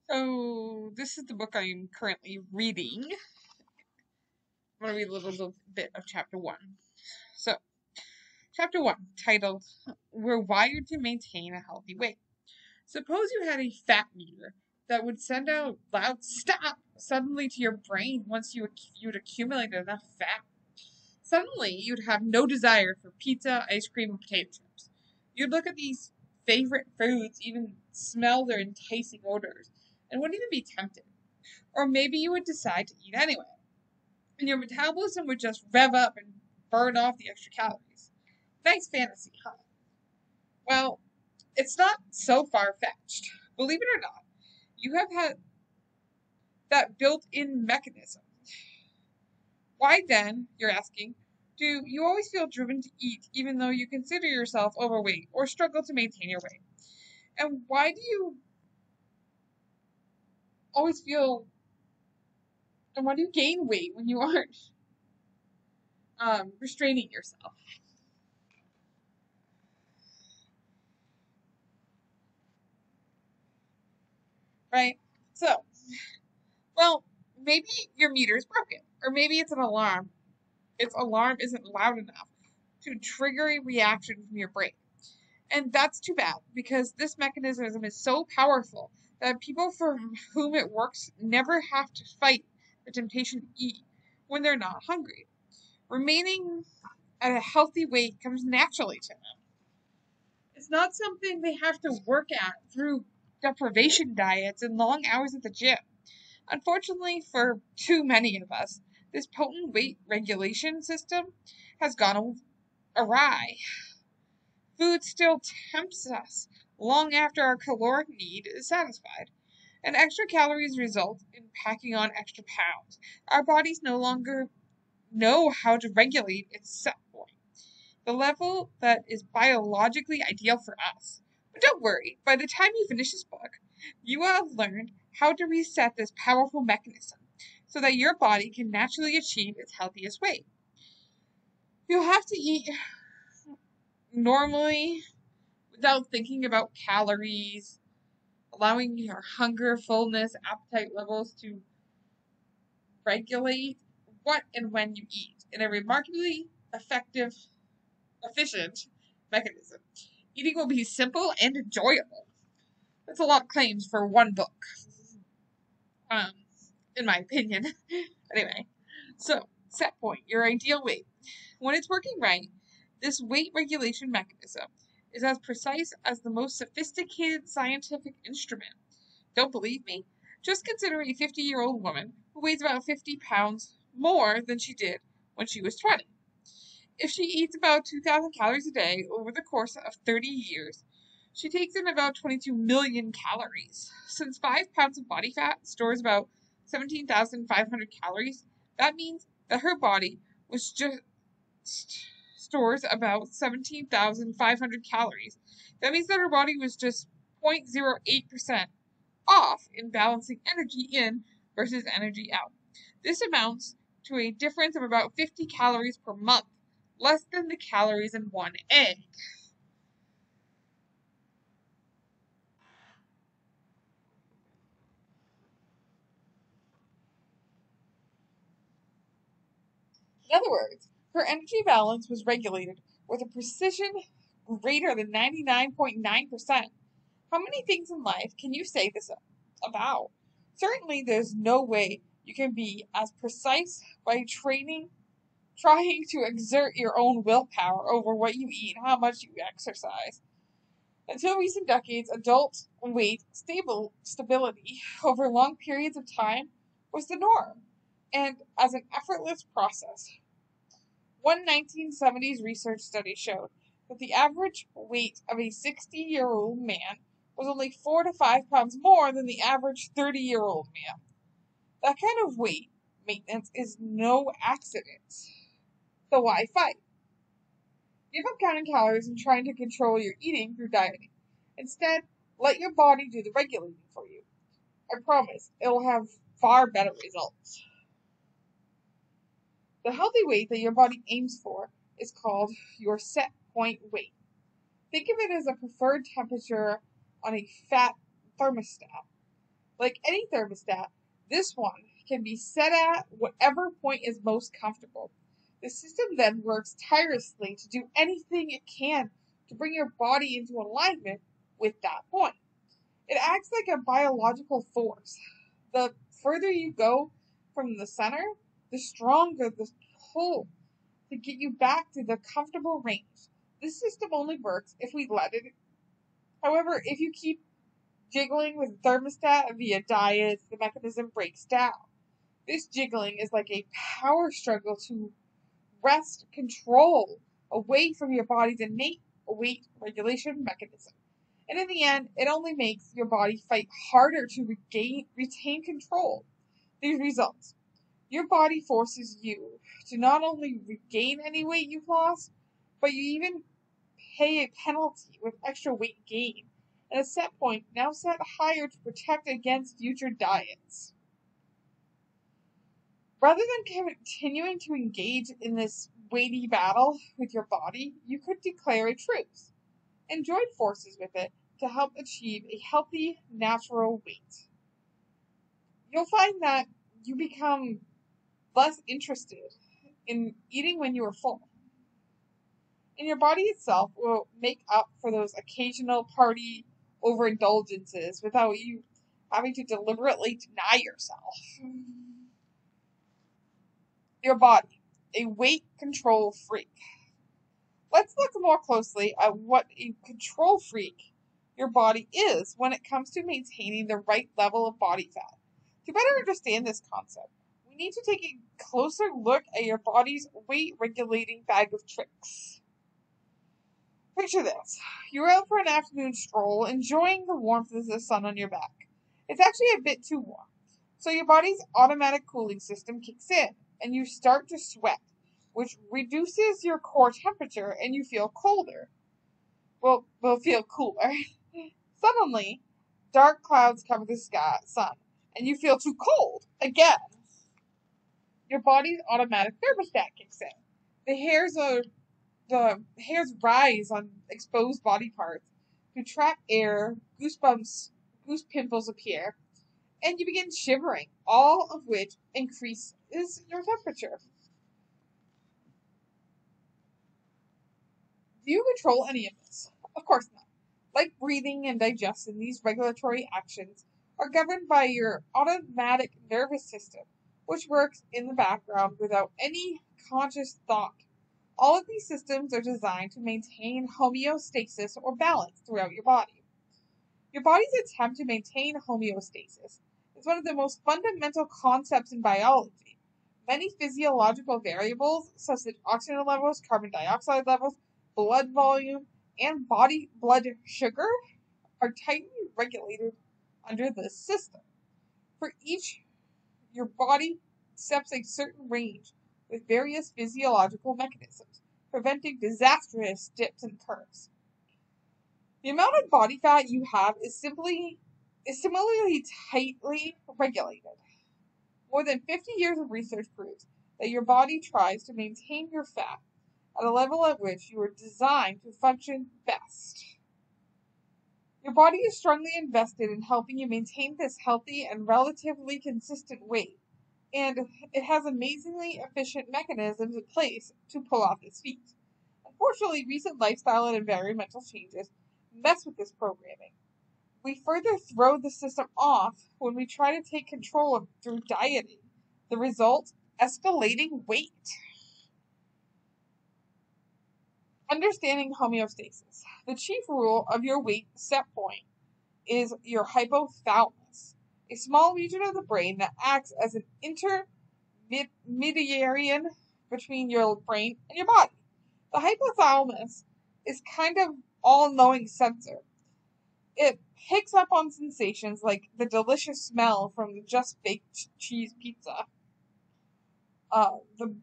So this is the book I'm currently reading. I'm going to read a little bit of chapter 1. So, chapter 1, titled, We're Wired to Maintain a Healthy Weight. Suppose you had a fat meter that would send out loud stop suddenly to your brain once you'd accumulated enough fat. Suddenly, you'd have no desire for pizza, ice cream, and potato chips. You'd look at these favorite foods, even smell their enticing odors, and wouldn't even be tempted. Or maybe you would decide to eat anyway, and your metabolism would just rev up and burn off the extra calories. Nice fantasy, huh? Well, it's not so far-fetched. Believe it or not, you have had that built-in mechanism. Why then, you're asking, do you always feel driven to eat even though you consider yourself overweight or struggle to maintain your weight? And why do you always feel, and why do you gain weight when you aren't restraining yourself? Right? So, well, maybe your meter is broken, or maybe it's an alarm. Its alarm isn't loud enough to trigger a reaction from your brain. And that's too bad, because this mechanism is so powerful that people for whom it works never have to fight the temptation to eat when they're not hungry. Remaining at a healthy weight comes naturally to them. It's not something they have to work at through deprivation diets and long hours at the gym. Unfortunately for too many of us, this potent weight regulation system has gone awry. Food still tempts us long after our caloric need is satisfied, and extra calories result in packing on extra pounds. Our bodies no longer know how to regulate its set point, the level that is biologically ideal for us. But don't worry, by the time you finish this book, you will have learned how to reset this powerful mechanism so that your body can naturally achieve its healthiest weight. You'll have to eat normally without thinking about calories, allowing your hunger, fullness, appetite levels to regulate what and when you eat in a remarkably efficient mechanism. Eating will be simple and enjoyable. That's a lot of claims for one book, um, in my opinion. Anyway, so set point, your ideal weight. When it's working right, this weight regulation mechanism is as precise as the most sophisticated scientific instrument. Don't believe me? Just consider a 50-year-old woman who weighs about 50 pounds more than she did when she was 20. If she eats about 2,000 calories a day over the course of 30 years, she takes in about 22 million calories. Since 5 pounds of body fat stores about 17,500 calories, that means that her body was just stores about 17,500 calories. That means that her body was just 0.08% off in balancing energy in versus energy out. This amounts to a difference of about 50 calories per month, less than the calories in one egg. In other words, her energy balance was regulated with a precision greater than 99.9%. How many things in life can you say this about? Certainly, there's no way you can be as precise by trying to exert your own willpower over what you eat, how much you exercise. Until recent decades, adult weight stability over long periods of time was the norm, and as an effortless process. One 1970s research study showed that the average weight of a 60-year-old man was only 4 to 5 pounds more than the average 30-year-old man. That kind of weight maintenance is no accident. So why fight? Give up counting calories and trying to control your eating through dieting. Instead, let your body do the regulating for you. I promise, it'll have far better results. The healthy weight that your body aims for is called your set point weight. Think of it as a preferred temperature on a fat thermostat. Like any thermostat, this one can be set at whatever point is most comfortable. The system then works tirelessly to do anything it can to bring your body into alignment with that point. It acts like a biological force. The further you go from the center, the stronger the pull to get you back to the comfortable range. This system only works if we let it. However, if you keep jiggling with the thermostat via diets, the mechanism breaks down. This jiggling is like a power struggle to wrest control away from your body's innate weight regulation mechanism. And in the end, it only makes your body fight harder to retain control. These results. Your body forces you to not only regain any weight you've lost, but you even pay a penalty with extra weight gain at a set point now set higher to protect against future diets. Rather than continuing to engage in this weighty battle with your body, you could declare a truce and join forces with it to help achieve a healthy, natural weight. You'll find that you become less interested in eating when you are full. And your body itself will make up for those occasional party overindulgences without you having to deliberately deny yourself. Your body, a weight control freak. Let's look more closely at what a control freak your body is when it comes to maintaining the right level of body fat. To better understand this concept, we need to take a closer look at your body's weight regulating bag of tricks. Picture this. You're out for an afternoon stroll, enjoying the warmth of the sun on your back. It's actually a bit too warm, so your body's automatic cooling system kicks in, and you start to sweat, which reduces your core temperature and you feel colder. Well, feel cooler. Suddenly, dark clouds cover the sun, and you feel too cold again. Your body's automatic thermostat kicks in. The hairs rise on exposed body parts to trap air, goose pimples appear, and you begin shivering, all of which increases your temperature. Do you control any of this? Of course not. Like breathing and digestion, these regulatory actions are governed by your automatic nervous system, which works in the background without any conscious thought. All of these systems are designed to maintain homeostasis or balance throughout your body. Your body's attempt to maintain homeostasis is one of the most fundamental concepts in biology. Many physiological variables, such as oxygen levels, carbon dioxide levels, blood volume, and body blood sugar, are tightly regulated under this system. For each, your body sets a certain range with various physiological mechanisms, preventing disastrous dips and curves. The amount of body fat you have is similarly tightly regulated. More than 50 years of research proves that your body tries to maintain your fat at a level at which you are designed to function best. Your body is strongly invested in helping you maintain this healthy and relatively consistent weight, and it has amazingly efficient mechanisms in place to pull off this feat. Unfortunately, recent lifestyle and environmental changes mess with this programming. We further throw the system off when we try to take control of through dieting. The result? Escalating weight. Understanding homeostasis. The chief rule of your weight set point is your hypothalamus, a small region of the brain that acts as an intermediary between your brain and your body. The hypothalamus is kind of all-knowing sensor. It picks up on sensations like the delicious smell from the just baked cheese pizza, the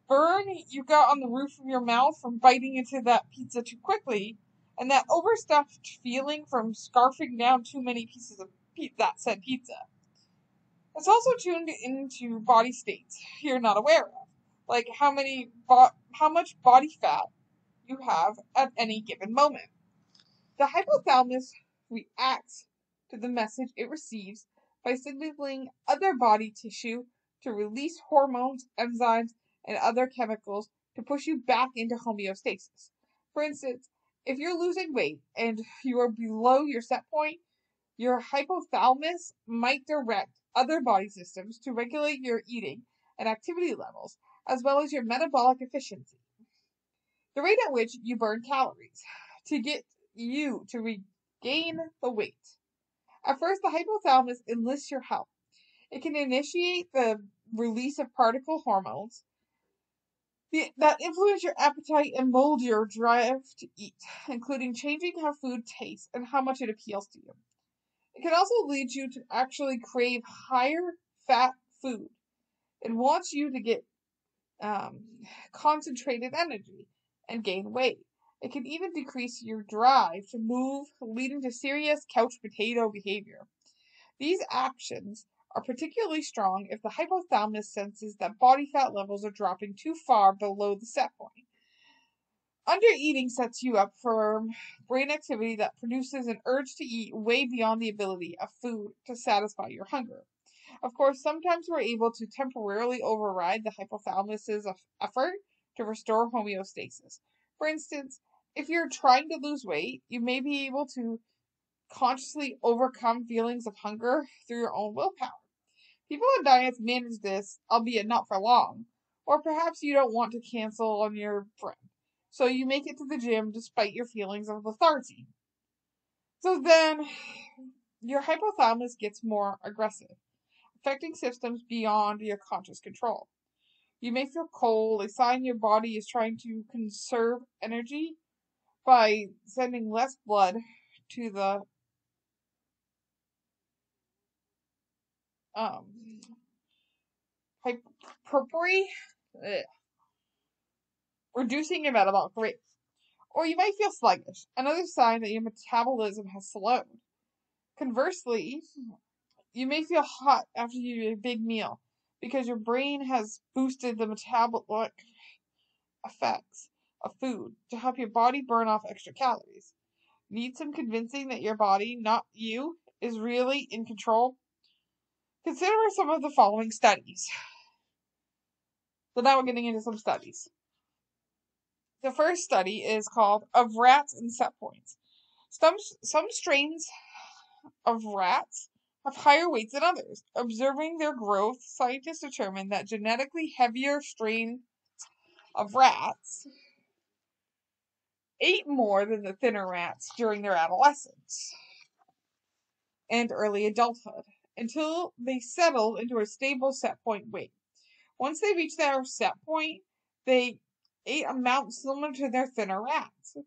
burn you got on the roof of your mouth from biting into that pizza too quickly, and that overstuffed feeling from scarfing down too many pieces of that said pizza. It's also tuned into body states you're not aware of, like how much body fat you have at any given moment. The hypothalamus reacts to the message it receives by signaling other body tissue to release hormones, enzymes, and other chemicals to push you back into homeostasis. For instance, if you're losing weight and you are below your set point, your hypothalamus might direct other body systems to regulate your eating and activity levels, as well as your metabolic efficiency, the rate at which you burn calories, to get you to regain the weight. At first, the hypothalamus enlists your help. It can initiate the release of particle hormones that influence your appetite and mold your drive to eat, including changing how food tastes and how much it appeals to you. It can also lead you to actually crave higher fat food. It wants you to get concentrated energy and gain weight. It can even decrease your drive to move, leading to serious couch potato behavior. These actions are particularly strong if the hypothalamus senses that body fat levels are dropping too far below the set point. Undereating sets you up for brain activity that produces an urge to eat way beyond the ability of food to satisfy your hunger. Of course, sometimes we're able to temporarily override the hypothalamus's effort to restore homeostasis. For instance, if you're trying to lose weight, you may be able to consciously overcome feelings of hunger through your own willpower. People on diets manage this, albeit not for long. Or perhaps you don't want to cancel on your friend, so you make it to the gym despite your feelings of lethargy. So then, your hypothalamus gets more aggressive, affecting systems beyond your conscious control. You may feel cold, a sign your body is trying to conserve energy by sending less blood to the hypertrophy, reducing your metabolic rate. Or you might feel sluggish, another sign that your metabolism has slowed. Conversely, you may feel hot after you eat a big meal because your brain has boosted the metabolic effects of food to help your body burn off extra calories. Need some convincing that your body, not you, is really in control? Consider some of the following studies. So now we're getting into some studies. The first study is called Of Rats and Set Points. Some strains of rats have higher weights than others. Observing their growth, scientists determined that genetically heavier strains of rats ate more than the thinner rats during their adolescence and early adulthood until they settled into a stable set point weight. Once they reached their set point, they ate amounts similar to their thinner rats.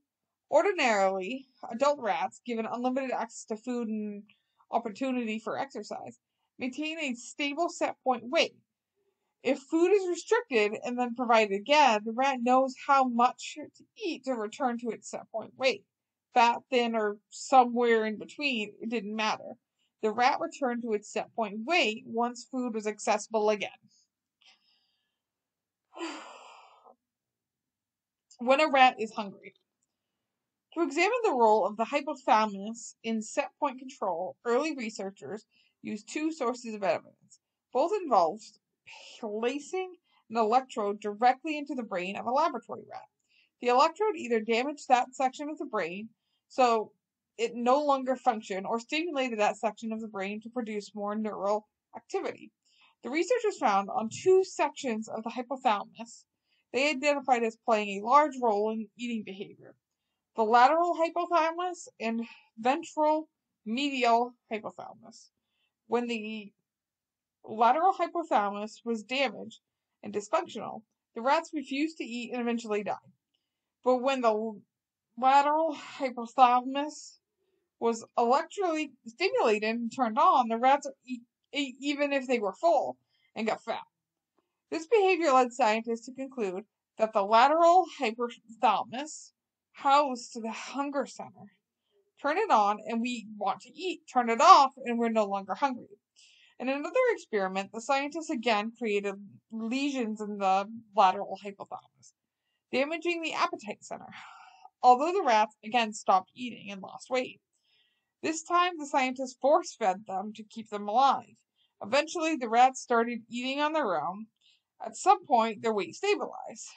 Ordinarily, adult rats, given unlimited access to food and opportunity for exercise, maintain a stable set point weight. If food is restricted and then provided again, the rat knows how much to eat to return to its set point weight. Fat, thin, or somewhere in between, it didn't matter. The rat returned to its set point weight once food was accessible again. When a rat is hungry. To examine the role of the hypothalamus in set point control, early researchers used two sources of evidence. Both involved placing an electrode directly into the brain of a laboratory rat. The electrode either damaged that section of the brain, so it no longer functioned, or stimulated that section of the brain to produce more neural activity. The researchers found on two sections of the hypothalamus they identified as playing a large role in eating behavior: the lateral hypothalamus and ventral medial hypothalamus. When the lateral hypothalamus was damaged and dysfunctional, the rats refused to eat and eventually died. But when the lateral hypothalamus was electrically stimulated and turned on, the rats ate even if they were full and got fat. This behavior led scientists to conclude that the lateral hypothalamus housed the hunger center. Turn it on and we want to eat. Turn it off and we're no longer hungry. In another experiment, the scientists again created lesions in the lateral hypothalamus, damaging the appetite center, although the rats again stopped eating and lost weight. This time, the scientists force-fed them to keep them alive. Eventually, the rats started eating on their own. At some point, their weight stabilized,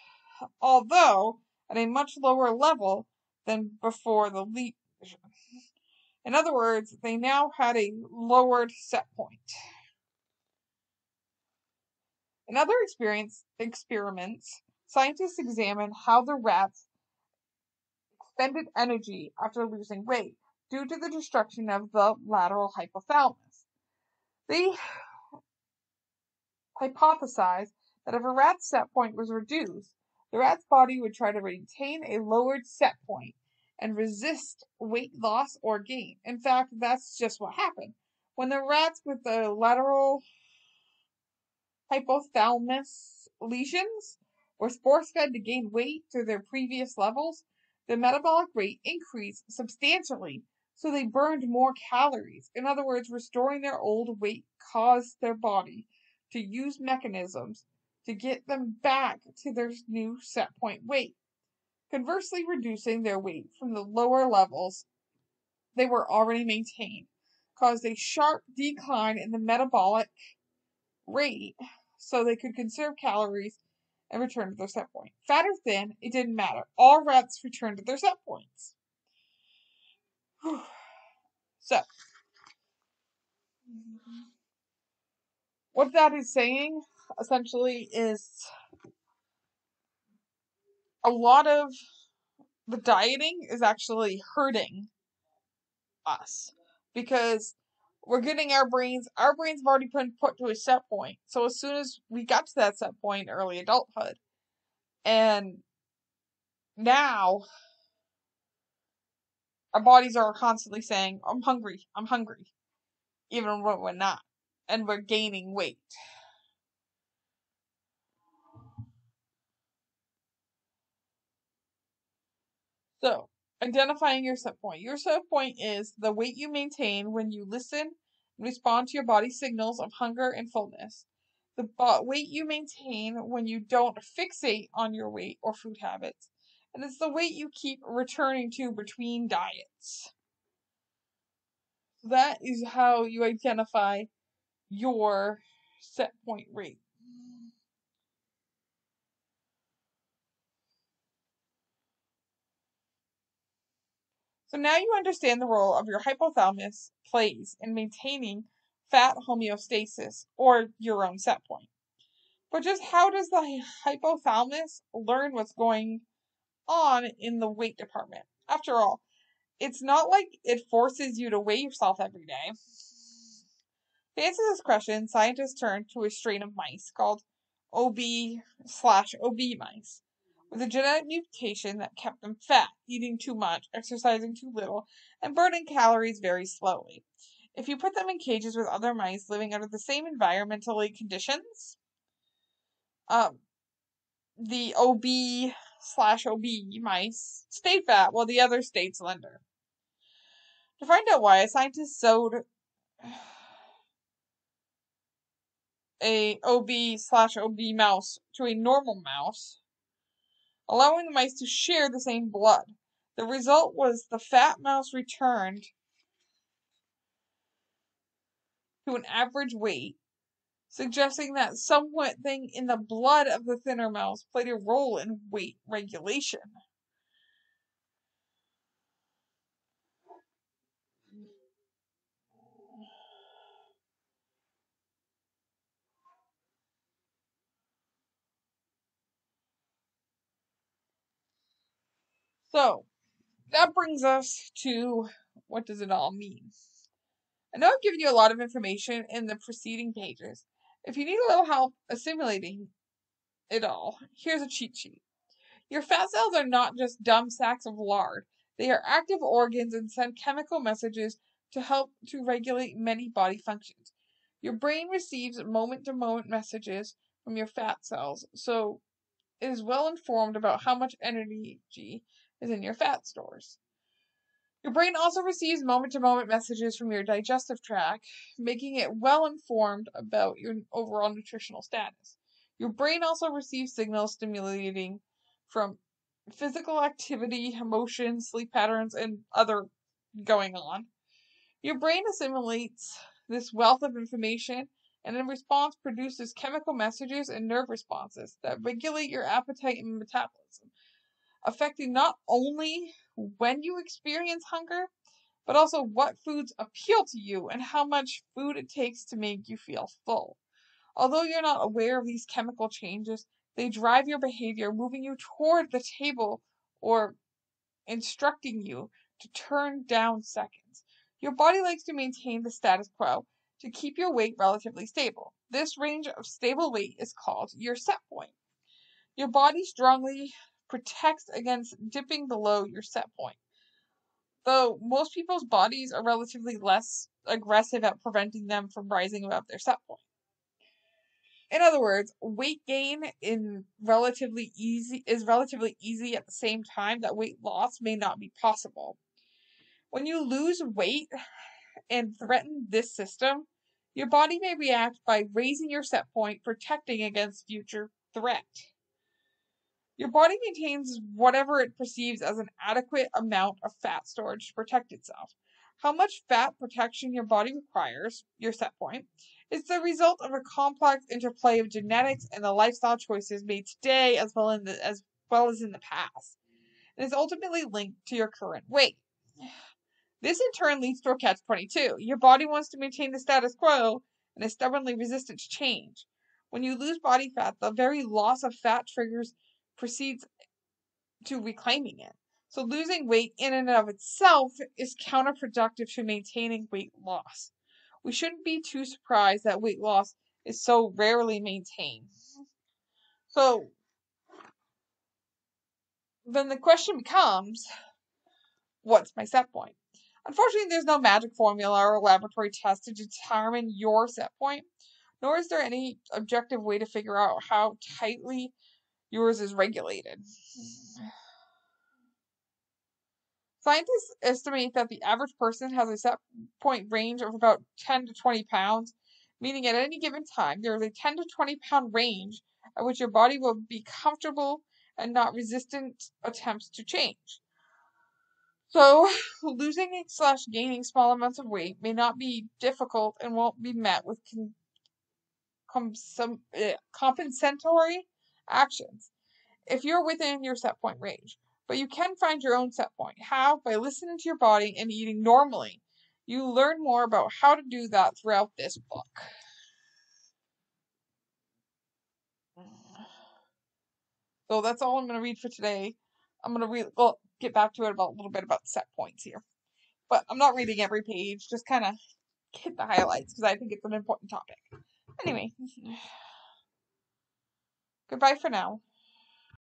although at a much lower level than before the lesion. In other words, they now had a lowered set point. In other experiments, scientists examined how the rats expended energy after losing weight due to the destruction of the lateral hypothalamus. They hypothesized that if a rat's set point was reduced, the rat's body would try to maintain a lowered set point and resist weight loss or gain. In fact, that's just what happened. When the rats with the lateral hypothalamus lesions were force-fed to gain weight to their previous levels, the metabolic rate increased substantially, so they burned more calories. In other words, restoring their old weight caused their body to use mechanisms to get them back to their new set point weight. Conversely, reducing their weight from the lower levels they were already maintained caused a sharp decline in the metabolic rate so they could conserve calories and return to their set point. Fat or thin, it didn't matter. All rats returned to their set points. So, what that is saying, essentially, is a lot of the dieting is actually hurting us because we're getting our brains have already been put to a set point. So as soon as we got to that set point, early adulthood, and now our bodies are constantly saying, I'm hungry, even when we're not, and we're gaining weight. So, identifying your set point. Your set point is the weight you maintain when you listen and respond to your body's signals of hunger and fullness. The weight you maintain when you don't fixate on your weight or food habits. And it's the weight you keep returning to between diets. That is how you identify your set point rate. So now you understand the role of your hypothalamus plays in maintaining fat homeostasis, or your own set point. But just how does the hypothalamus learn what's going on in the weight department? After all, it's not like it forces you to weigh yourself every day. To answer this question, scientists turned to a strain of mice called OB/OB mice, with a genetic mutation that kept them fat, eating too much, exercising too little, and burning calories very slowly. If you put them in cages with other mice living under the same environmental conditions, the OB/OB mice stayed fat while the others stayed slender. To find out why, scientists sewed a OB/OB mouse to a normal mouse, allowing the mice to share the same blood. The result was the fat mouse returned to an average weight, suggesting that something in the blood of the thinner mouse played a role in weight regulation. So, that brings us to what does it all mean? I know I've given you a lot of information in the preceding pages. If you need a little help assimilating it all, here's a cheat sheet. Your fat cells are not just dumb sacks of lard. They are active organs and send chemical messages to help to regulate many body functions. Your brain receives moment-to-moment messages from your fat cells, so it is well informed about how much energy is in your fat stores. Your brain also receives moment-to-moment messages from your digestive tract, making it well informed about your overall nutritional status. Your brain also receives signals stimulating from physical activity, emotions, sleep patterns, and other going on. Your brain assimilates this wealth of information and in response produces chemical messages and nerve responses that regulate your appetite and metabolism, affecting not only when you experience hunger, but also what foods appeal to you and how much food it takes to make you feel full. Although you're not aware of these chemical changes, they drive your behavior, moving you toward the table or instructing you to turn down seconds. Your body likes to maintain the status quo to keep your weight relatively stable. This range of stable weight is called your set point. Your body strongly protects against dipping below your set point. Though most people's bodies are relatively less aggressive at preventing them from rising above their set point. In other words, weight gain is relatively easy at the same time that weight loss may not be possible. When you lose weight and threaten this system, your body may react by raising your set point, protecting against future threat. Your body maintains whatever it perceives as an adequate amount of fat storage to protect itself. How much fat protection your body requires, your set point, is the result of a complex interplay of genetics and the lifestyle choices made today as well as in the past, and is ultimately linked to your current weight. This in turn leads to a catch-22. Your body wants to maintain the status quo and is stubbornly resistant to change. When you lose body fat, the very loss of fat proceeds to reclaiming it. So losing weight in and of itself is counterproductive to maintaining weight loss. We shouldn't be too surprised that weight loss is so rarely maintained. So then the question becomes, what's my set point? Unfortunately, there's no magic formula or laboratory test to determine your set point, nor is there any objective way to figure out how tightly yours is regulated. Scientists estimate that the average person has a set point range of about 10 to 20 pounds, meaning at any given time there is a 10 to 20 pound range at which your body will be comfortable and not resistant attempts to change. So, losing/gaining small amounts of weight may not be difficult and won't be met with compensatory actions if you're within your set point range. But you can find your own set point. How? By listening to your body and eating normally. You learn more about how to do that throughout this book. So that's all I'm going to read for today. I'm going to get back to it a little bit about set points here. But I'm not reading every page, just kind of hit the highlights because I think it's an important topic. Anyway, goodbye for now.